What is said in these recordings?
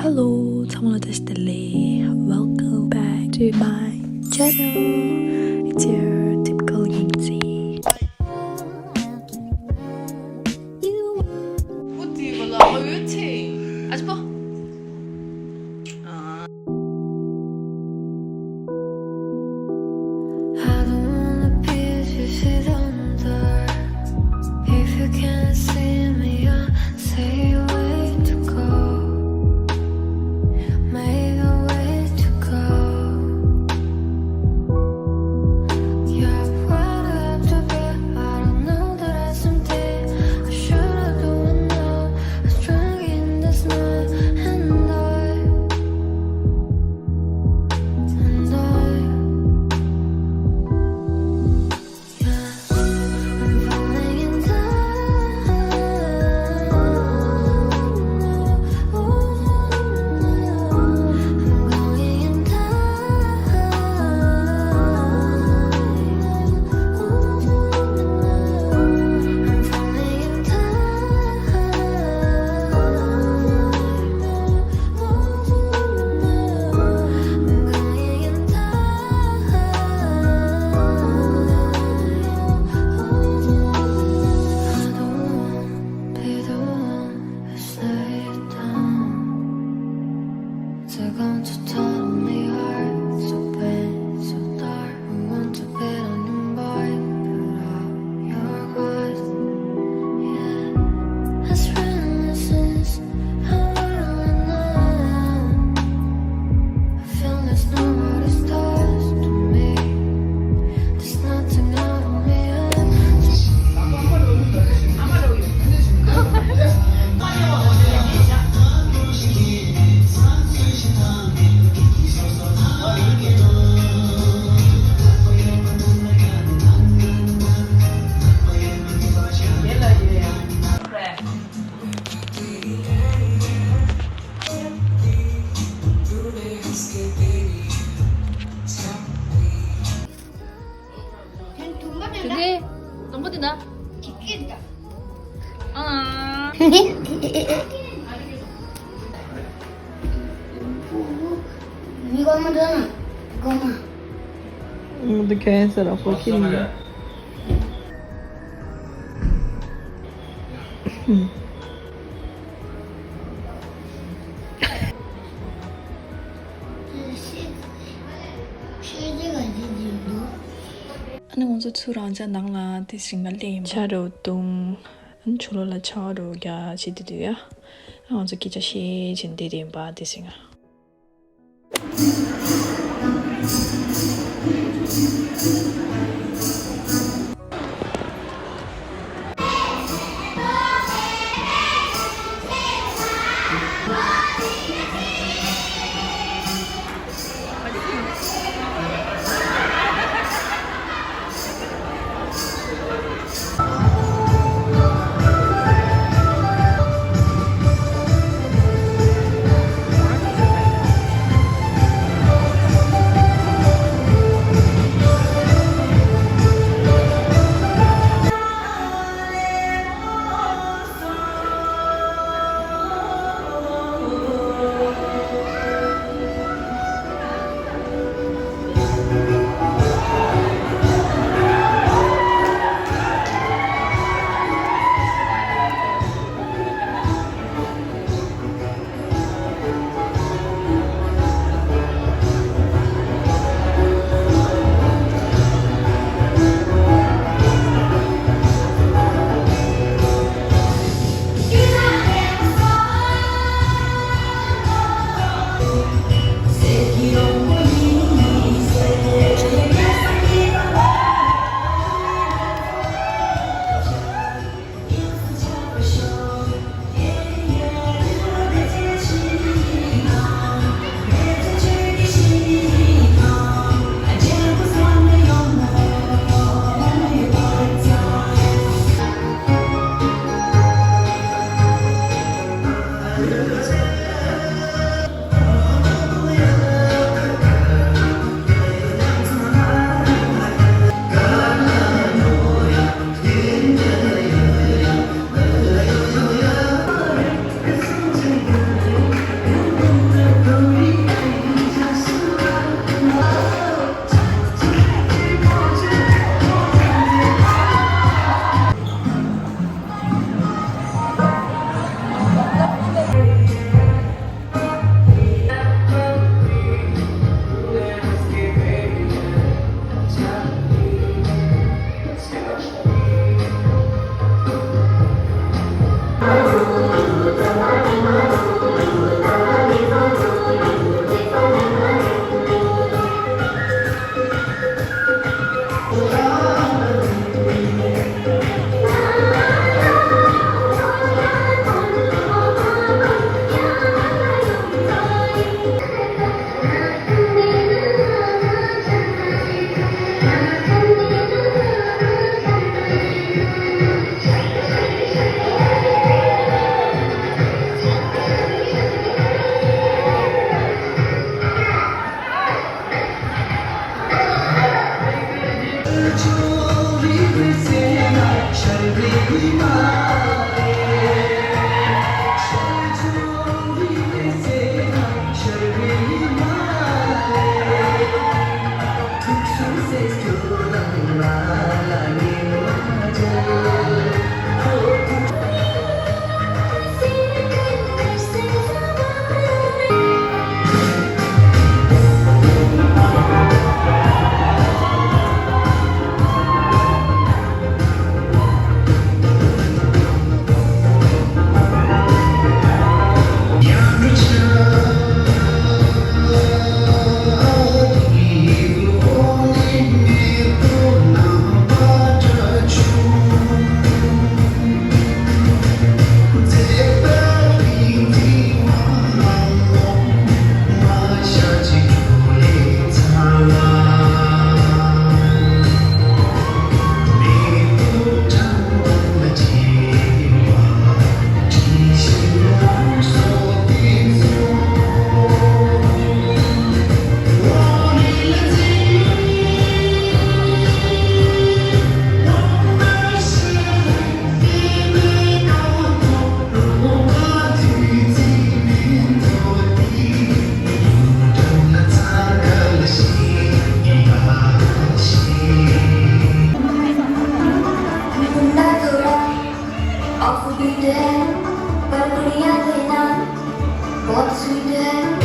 Hello, Tamala Stelle. Welcome back to my channel. It's your typical Yingzi. What do you like? Oh, your tea. As well. I don't wanna be if under. If you can't see me, I'll say way to go. Maybe a way to go. Yeah, why do I have to be? I don't know that I someday I should do it now. I was drunk in this night, and I'm falling in going to tell me heart so bad, so dark. I want to bet on your bike, put out your guard. Yeah, as reminiscence, how I now. I feel there's nobody starts to me. There's nothing out of me. 그게 너무 되나? 아. 이거만 이거만 Det kan jag säga för killar. 시제가 어디지? Anh muốn giúp su ran chân nắng là thì sinh cái lem cha đồ tung anh chú là cha đồ ya chỉ đi đi à anh muốn giúp kia chỉ trên đi đi ba thì sinh à What's we did?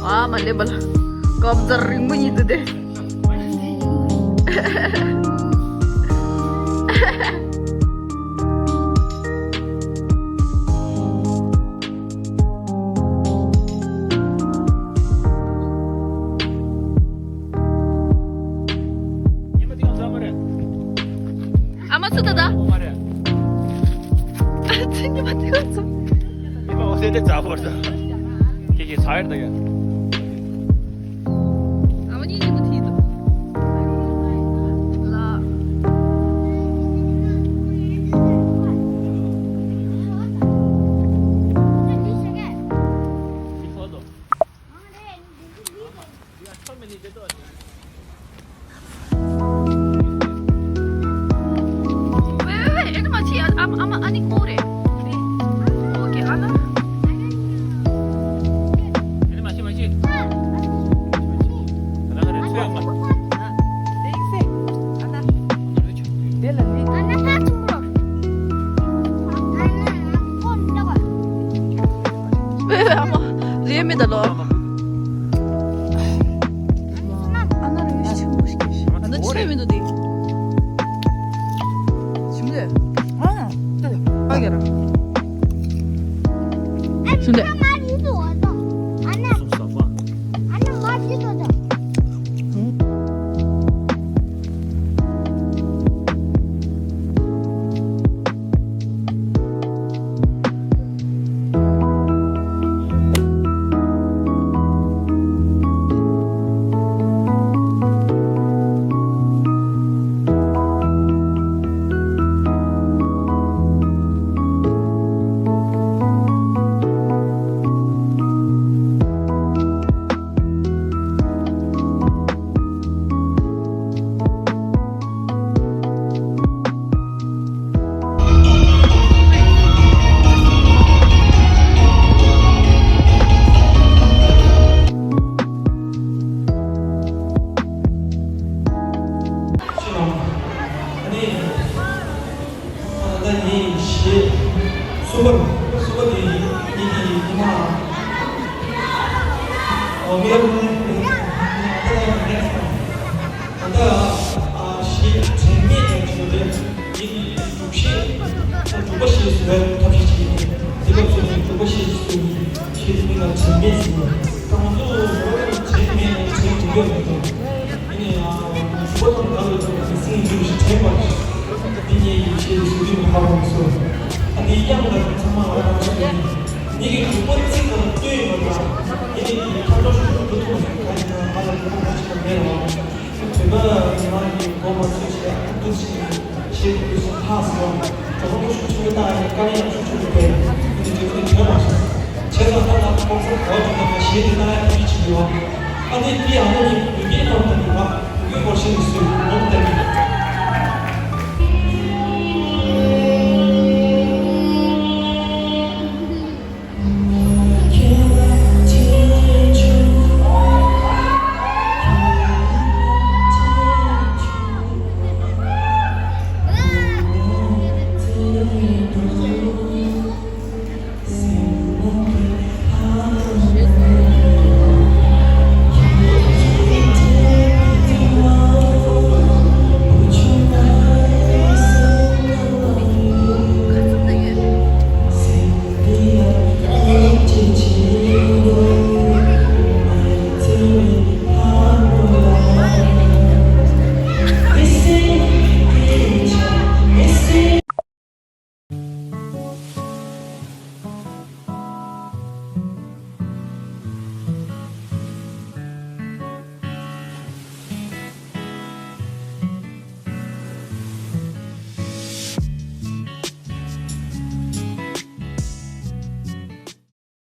Wah, malibal. Kabdar ring mo yun dede. Ama sudah dah. Tinggi mati kau. 이거 어디에 잡아버려. 이게 사야 돼. Ama ni ibu tidur. Lah. 이거도. 야, 처음에 이제도 Wait, ini masih ama ani kore. Okay, ana. ini masih. 하나 그래. 수양만. Anak satu bro. Anak pun dapat. 왜 ama 리엠이다 너. Anneler hiç çıkmış ki. 너 치매도 돼. Şimdi. Ha. Hadi. Gel. 근데 Mari itu ada. Anak 봐. mari itu ada. 이게 두 번째가 또 이거다. 이게 탈도수 보통 가는 건데요. 제가 이만 거만 쓰시다 뜻이 실수 파서 저거 추출다 까니랑 추출돼. 근데 제가 맞아요. 제가 하나 거기서 도와준다면 시에다 위치요. 근데 이 안에 이게 나온다니까 이게 훨씬 있어요. 너무 때문에.